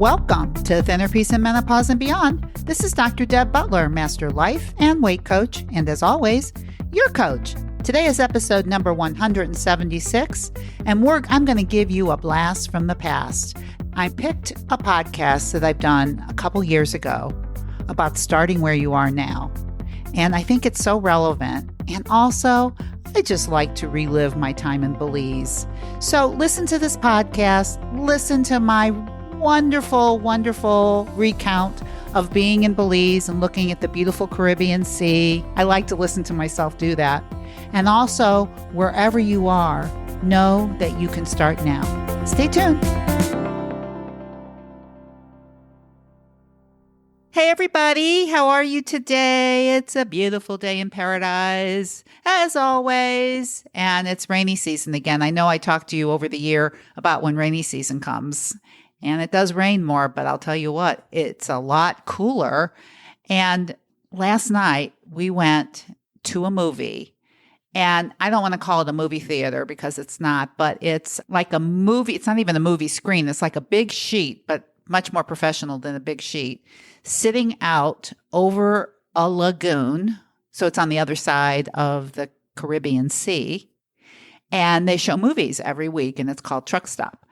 Welcome to Thinner Peace and Menopause and Beyond. This is Dr. Deb Butler, Master Life and Weight Coach, and as always, your coach. Today is episode number 176, and I'm going to give you a blast from the past. I picked a podcast that I've done a couple years ago about starting where you are now, and I think it's so relevant, and also I just like to relive my time in Belize. So listen to this podcast, listen to my wonderful, wonderful recount of being in Belize and looking at the beautiful Caribbean Sea. I like to listen to myself do that. And also, wherever you are, know that you can start now. Stay tuned. Hey everybody, how are you today? It's a beautiful day in paradise, as always, and it's rainy season again. I know I talked to you over the year about when rainy season comes, and it does rain more, but I'll tell you what, it's a lot cooler. And last night we went to a movie, and I don't want to call it a movie theater because it's not, but it's like a movie. It's not even a movie screen. It's like a big sheet, but much more professional than a big sheet, sitting out over a lagoon. So it's on the other side of the Caribbean Sea. And they show movies every week, and it's called Truck Stop.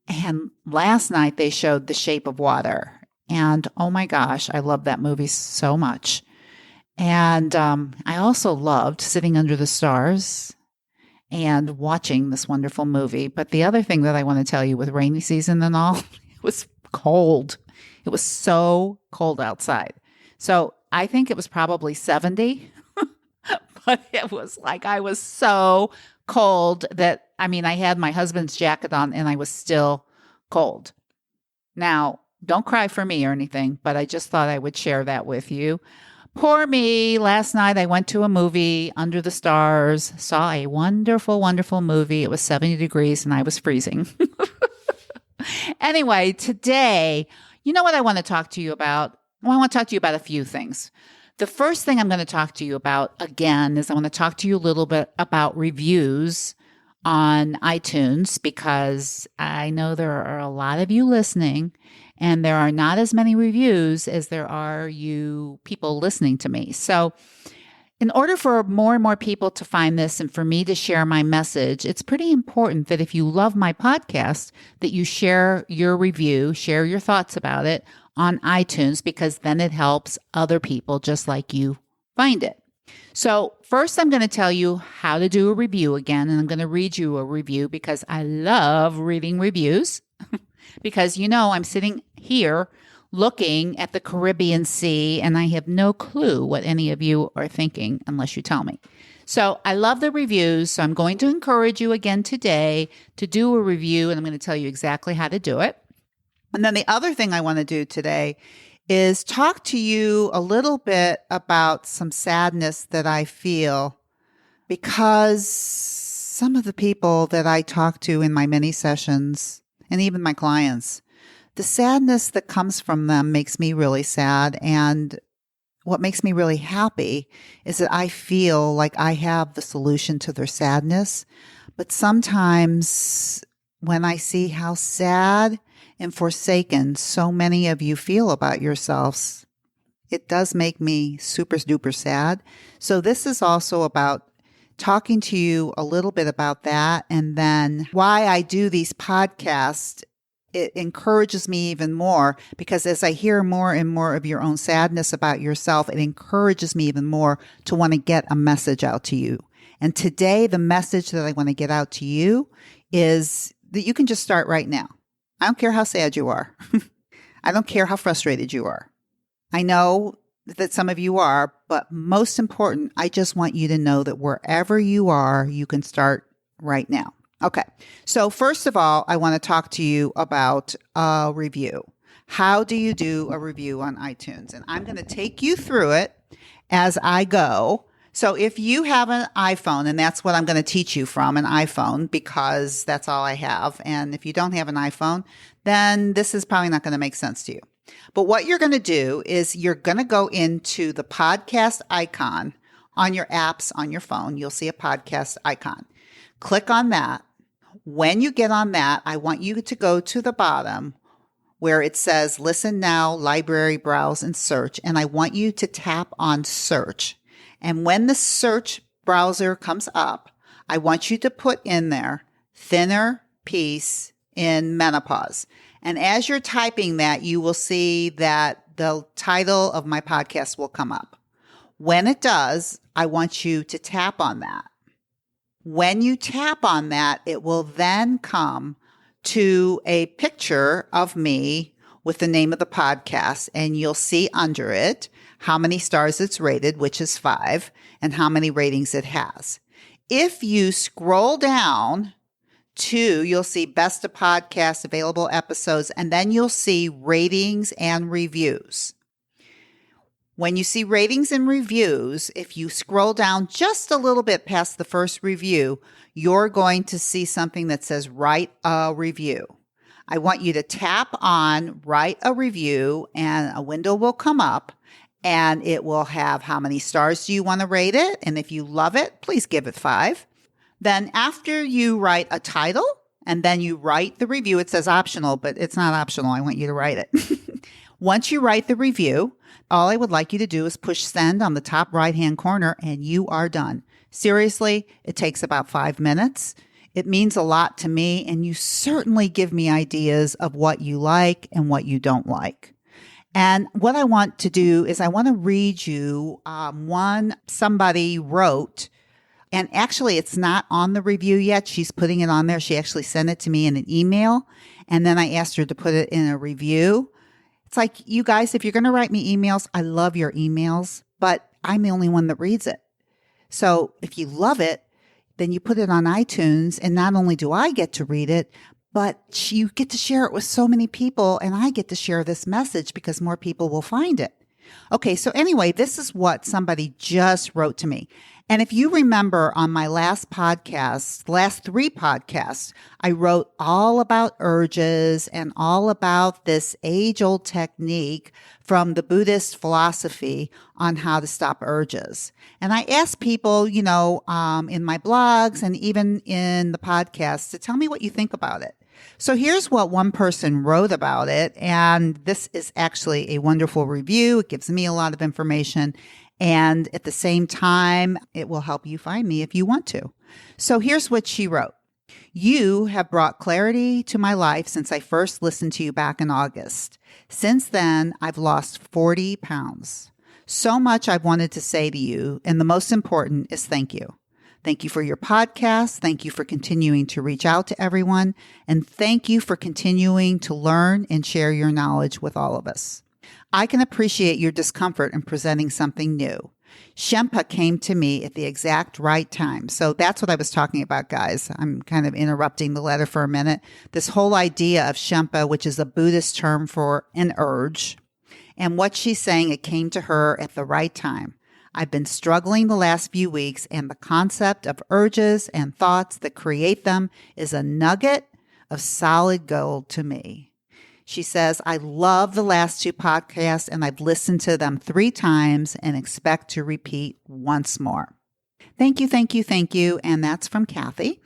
And last night they showed The Shape of Water. And oh my gosh, I love that movie so much. And I also loved sitting under the stars and watching this wonderful movie. But the other thing that I want to tell you with rainy season and all, it was cold. It was so cold outside. So I think it was probably 70, but it was like I was so cold that, I had my husband's jacket on and I was still cold. Now, don't cry for me or anything, but I just thought I would share that with you. Poor me. Last night I went to a movie under the stars, saw a wonderful, wonderful movie. It was 70 degrees and I was freezing. Anyway, today, you know what I want to talk to you about? Well, I want to talk to you about a few things. The first thing I'm going to talk to you about, again, is I want to talk to you a little bit about reviews on iTunes, because I know there are a lot of you listening and there are not as many reviews as there are you people listening to me. So in order for more and more people to find this and for me to share my message, it's pretty important that if you love my podcast, that you share your review, share your thoughts about it on iTunes, because then it helps other people just like you find it. So first, I'm going to tell you how to do a review again, and I'm going to read you a review because I love reading reviews because, I'm sitting here looking at the Caribbean Sea, and I have no clue what any of you are thinking unless you tell me. So I love the reviews, so I'm going to encourage you again today to do a review, and I'm going to tell you exactly how to do it. And then the other thing I want to do today is talk to you a little bit about some sadness that I feel because some of the people that I talk to in my many sessions, and even my clients, the sadness that comes from them makes me really sad. And what makes me really happy is that I feel like I have the solution to their sadness. But sometimes when I see how sad and forsaken so many of you feel about yourselves, it does make me super duper sad. So this is also about talking to you a little bit about that, and then why I do these podcasts. It encourages me even more because as I hear more and more of your own sadness about yourself, it encourages me even more to want to get a message out to you. And today, the message that I want to get out to you is that you can just start right now. I don't care how sad you are. I don't care how frustrated you are. I know that some of you are, but most important, I just want you to know that wherever you are, you can start right now. Okay. So first of all, I want to talk to you about a review. How do you do a review on iTunes? And I'm going to take you through it as I go. So if you have an iPhone, and that's what I'm going to teach you from, an iPhone, because that's all I have. And if you don't have an iPhone, then this is probably not going to make sense to you. But what you're going to do is you're going to go into the podcast icon on your apps on your phone. You'll see a podcast icon. Click on that. When you get on that, I want you to go to the bottom where it says listen now, library, browse, and search. And I want you to tap on search. And when the search browser comes up, I want you to put in there thinner piece in menopause. And as you're typing that, you will see that the title of my podcast will come up. When it does, I want you to tap on that. When you tap on that, it will then come to a picture of me with the name of the podcast, and you'll see under it how many stars it's rated, which is 5, and how many ratings it has. If you scroll down you'll see best of podcast, available episodes, and then you'll see ratings and reviews. When you see ratings and reviews, if you scroll down just a little bit past the first review, you're going to see something that says write a review. I want you to tap on write a review, and a window will come up, and it will have how many stars do you want to rate it. And if you love it, please give it 5. Then after you write a title and then you write the review, it says optional, but it's not optional. I want you to write it. Once you write the review, all I would like you to do is push send on the top right-hand corner and you are done. Seriously, it takes about 5 minutes. It means a lot to me, and you certainly give me ideas of what you like and what you don't like. And what I want to do is I want to read you one somebody wrote. And actually, it's not on the review yet. She's putting it on there. She actually sent it to me in an email. And then I asked her to put it in a review. It's like, you guys, if you're going to write me emails, I love your emails, but I'm the only one that reads it. So if you love it, then you put it on iTunes. And not only do I get to read it, but you get to share it with so many people. And I get to share this message because more people will find it. Okay, so anyway, this is what somebody just wrote to me. And if you remember on my last 3 podcasts, I wrote all about urges and all about this age-old technique from the Buddhist philosophy on how to stop urges. And I asked people, in my blogs and even in the podcast to tell me what you think about it. So here's what one person wrote about it. And this is actually a wonderful review. It gives me a lot of information. And at the same time, it will help you find me if you want to. So here's what she wrote. You have brought clarity to my life since I first listened to you back in August. Since then, I've lost 40 pounds. So much I've wanted to say to you. And the most important is thank you. Thank you for your podcast. Thank you for continuing to reach out to everyone. And thank you for continuing to learn and share your knowledge with all of us. I can appreciate your discomfort in presenting something new. Shempa came to me at the exact right time. So that's what I was talking about, guys. I'm kind of interrupting the letter for a minute. This whole idea of Shempa, which is a Buddhist term for an urge. And what she's saying, it came to her at the right time. I've been struggling the last few weeks, and the concept of urges and thoughts that create them is a nugget of solid gold to me. She says, I love the last 2 podcasts, and I've listened to them 3 times and expect to repeat once more. Thank you, thank you, thank you. And that's from Kathy.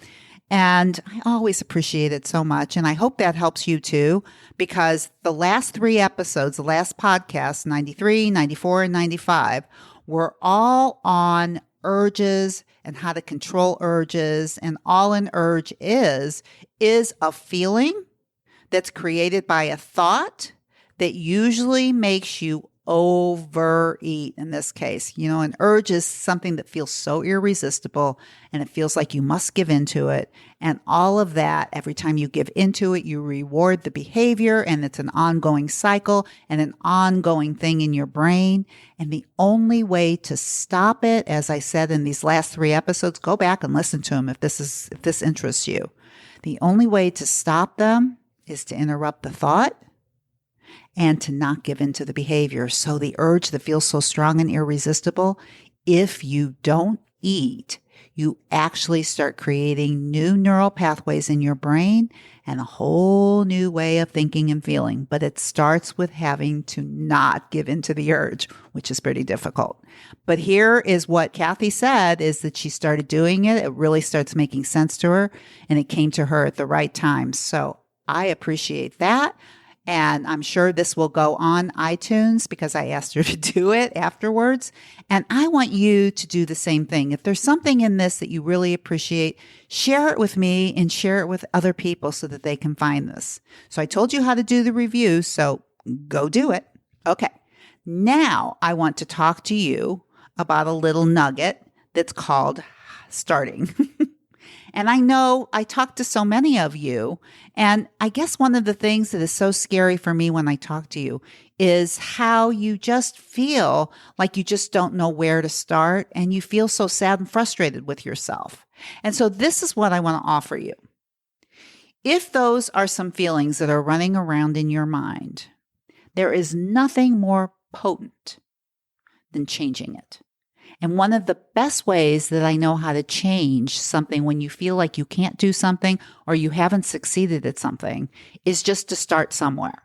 And I always appreciate it so much. And I hope that helps you too, because the last 3 episodes, the last podcast, 93, 94, and 95, were all on urges and how to control urges. And all an urge is a feeling that's created by a thought that usually makes you overeat in this case. An urge is something that feels so irresistible and it feels like you must give into it. And all of that, every time you give into it, you reward the behavior, and it's an ongoing cycle and an ongoing thing in your brain. And the only way to stop it, as I said in these last 3 episodes, go back and listen to them if this interests you. The only way to stop them is to interrupt the thought and to not give into the behavior. So the urge that feels so strong and irresistible, if you don't eat, you actually start creating new neural pathways in your brain and a whole new way of thinking and feeling. But it starts with having to not give into the urge, which is pretty difficult. But here is what Kathy said, is that she started doing it. It really starts making sense to her, and it came to her at the right time. So I appreciate that. And I'm sure this will go on iTunes because I asked her to do it afterwards. And I want you to do the same thing. If there's something in this that you really appreciate, share it with me and share it with other people so that they can find this. So I told you how to do the review, so go do it. Okay. Now I want to talk to you about a little nugget that's called starting. And I know I talk to so many of you, and I guess one of the things that is so scary for me when I talk to you is how you just feel like you just don't know where to start, and you feel so sad and frustrated with yourself. And so this is what I want to offer you. If those are some feelings that are running around in your mind, there is nothing more potent than changing it. And one of the best ways that I know how to change something when you feel like you can't do something or you haven't succeeded at something is just to start somewhere.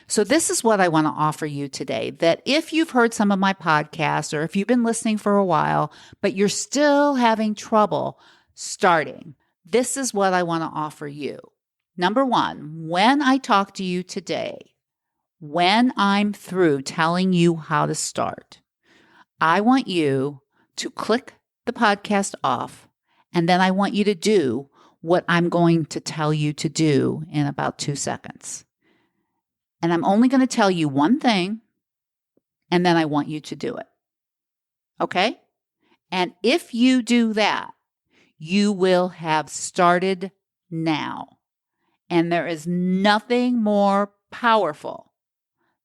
So this is what I want to offer you today, that if you've heard some of my podcasts or if you've been listening for a while, but you're still having trouble starting, this is what I want to offer you. Number one, when I talk to you today, when I'm through telling you how to start, I want you to click the podcast off, and then I want you to do what I'm going to tell you to do in about 2 seconds. And I'm only going to tell you one thing, and then I want you to do it. Okay? And if you do that, you will have started now. And there is nothing more powerful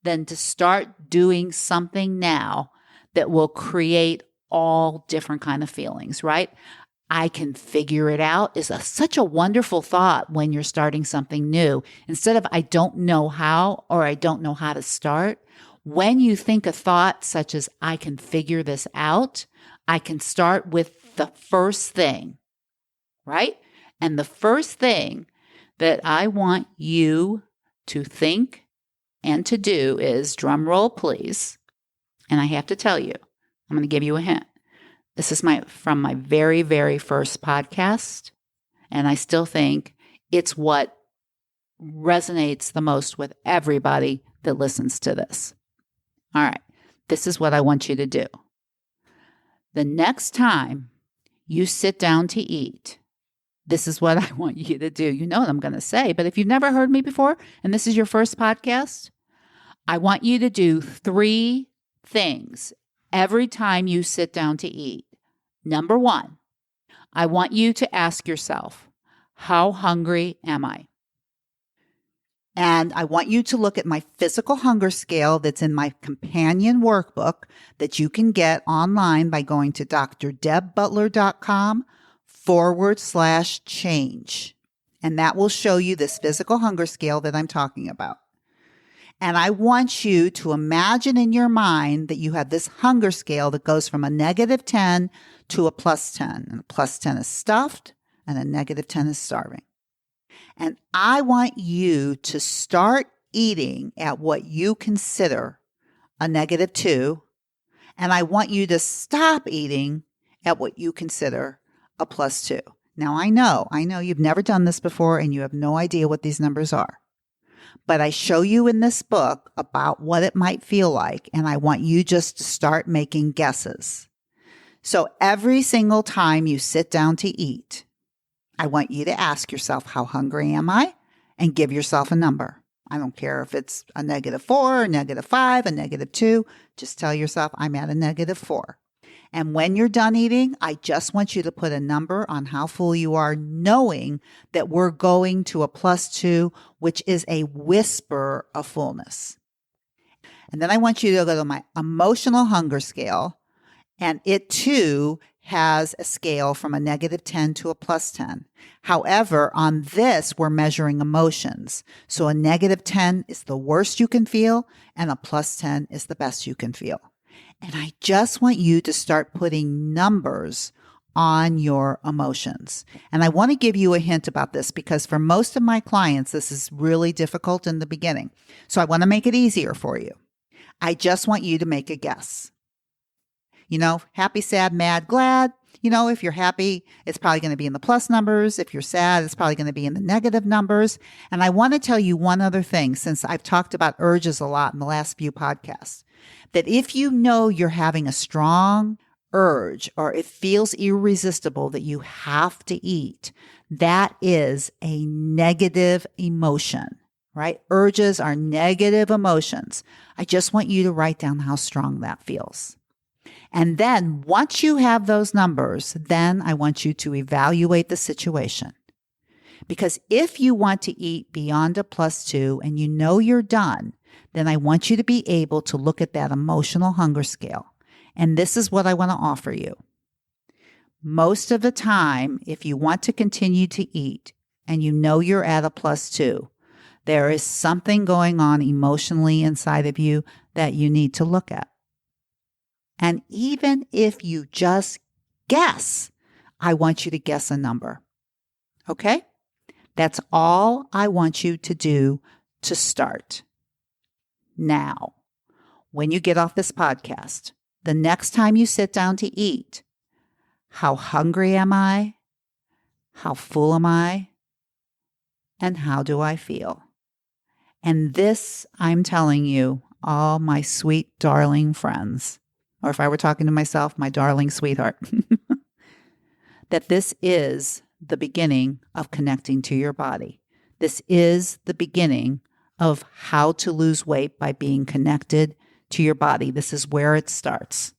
than to start doing something now that will create all different kind of feelings, right? I can figure it out is such a wonderful thought when you're starting something new. Instead of I don't know how or I don't know how to start, when you think a thought such as I can figure this out, I can start with the first thing, right? And the first thing that I want you to think and to do is, drum roll please, and I have to tell you, I'm going to give you a hint. This is from my very, very first podcast. And I still think it's what resonates the most with everybody that listens to this. All right. This is what I want you to do. The next time you sit down to eat, this is what I want you to do. You know what I'm going to say, but if you've never heard me before and this is your first podcast, I want you to do 3 things every time you sit down to eat. Number 1, I want you to ask yourself, how hungry am I? And I want you to look at my physical hunger scale that's in my companion workbook that you can get online by going to drdebbutler.com/change. And that will show you this physical hunger scale that I'm talking about. And I want you to imagine in your mind that you have this hunger scale that goes from a -10 to a +10. And a +10 is stuffed and a -10 is starving. And I want you to start eating at what you consider a -2. And I want you to stop eating at what you consider a +2. Now, I know you've never done this before and you have no idea what these numbers are. But I show you in this book about what it might feel like, and I want you just to start making guesses. So every single time you sit down to eat, I want you to ask yourself, how hungry am I? And give yourself a number. I don't care if it's a -4, a -5, a -2. Just tell yourself, I'm at a -4. And when you're done eating, I just want you to put a number on how full you are, knowing that we're going to a +2, which is a whisper of fullness. And then I want you to go to my emotional hunger scale, and it too has a scale from a -10 to a +10. However, on this, we're measuring emotions. So a -10 is the worst you can feel, and a +10 is the best you can feel. And I just want you to start putting numbers on your emotions. And I want to give you a hint about this because for most of my clients, this is really difficult in the beginning. So I want to make it easier for you. I just want you to make a guess. Happy, sad, mad, glad. If you're happy, it's probably going to be in the plus numbers. If you're sad, it's probably going to be in the negative numbers. And I want to tell you one other thing, since I've talked about urges a lot in the last few podcasts, that if you know you're having a strong urge or it feels irresistible that you have to eat, that is a negative emotion, right? Urges are negative emotions. I just want you to write down how strong that feels. And then once you have those numbers, then I want you to evaluate the situation. Because if you want to eat beyond a +2 and you know you're done, then I want you to be able to look at that emotional hunger scale. And this is what I want to offer you. Most of the time, if you want to continue to eat and you know you're at a +2, there is something going on emotionally inside of you that you need to look at. And even if you just guess, I want you to guess a number. Okay? That's all I want you to do to start. Now, when you get off this podcast, the next time you sit down to eat, how hungry am I? How full am I? And how do I feel? And this, I'm telling you, all my sweet, darling friends, or if I were talking to myself, my darling sweetheart, that this is the beginning of connecting to your body. This is the beginning of how to lose weight by being connected to your body. This is where it starts.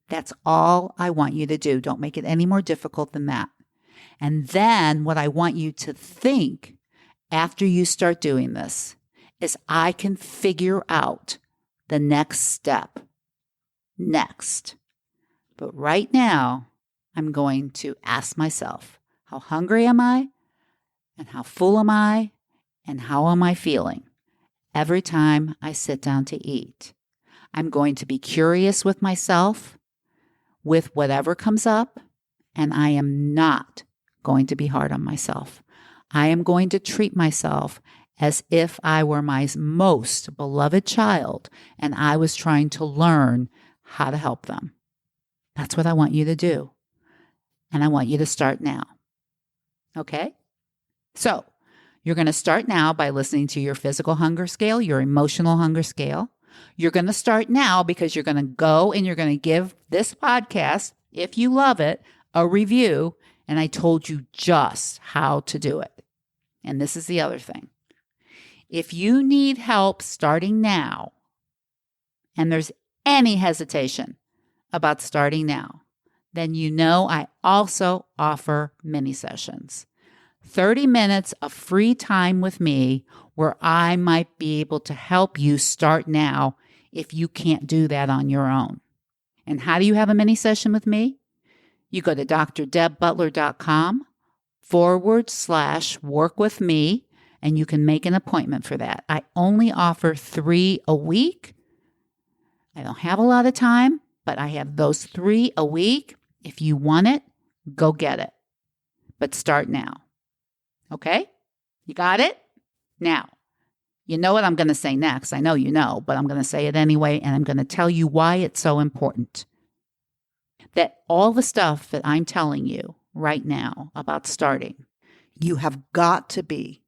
That's all I want you to do. Don't make it any more difficult than that. And then what I want you to think after you start doing this is I can figure out the next step. Next. But right now, I'm going to ask myself, how hungry am I? And how full am I? And how am I feeling? Every time I sit down to eat, I'm going to be curious with myself, with whatever comes up, and I am not going to be hard on myself. I am going to treat myself as if I were my most beloved child and I was trying to learn how to help them. That's what I want you to do. And I want you to start now. Okay? So, you're going to start now by listening to your physical hunger scale, your emotional hunger scale. You're going to start now because you're going to go and you're going to give this podcast, if you love it, a review. And I told you just how to do it. And this is the other thing. If you need help starting now, and there's any hesitation about starting now, then you know I also offer mini sessions. 30 minutes of free time with me where I might be able to help you start now if you can't do that on your own. And how do you have a mini session with me? You go to drdebbutler.com/work with me, and you can make an appointment for that. I only offer 3 a week. I don't have a lot of time, but I have those 3 a week. If you want it, go get it. But start now. Okay? You got it? Now, you know what I'm going to say next. I know you know, but I'm going to say it anyway, and I'm going to tell you why it's so important. That all the stuff that I'm telling you right now about starting, you have got to be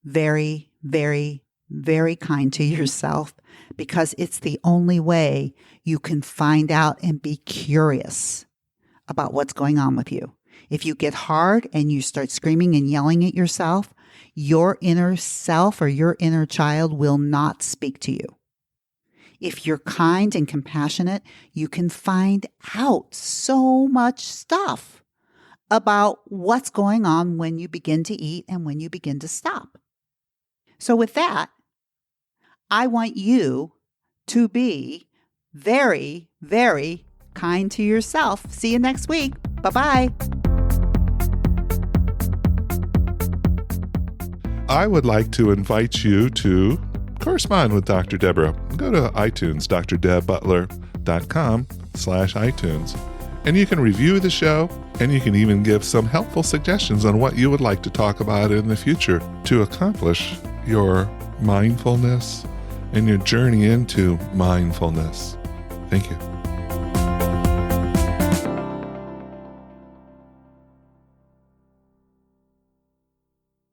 very, very, very kind to yourself because it's the only way you can find out and be curious about what's going on with you. If you get hard and you start screaming and yelling at yourself, your inner self or your inner child will not speak to you. If you're kind and compassionate, you can find out so much stuff about what's going on when you begin to eat and when you begin to stop. So with that, I want you to be very, very kind to yourself. See you next week. Bye-bye. I would like to invite you to correspond with Dr. Deborah. Go to iTunes, drdebbutler.com/iTunes. And you can review the show, and you can even give some helpful suggestions on what you would like to talk about in the future to accomplish your mindfulness and your journey into mindfulness. Thank you.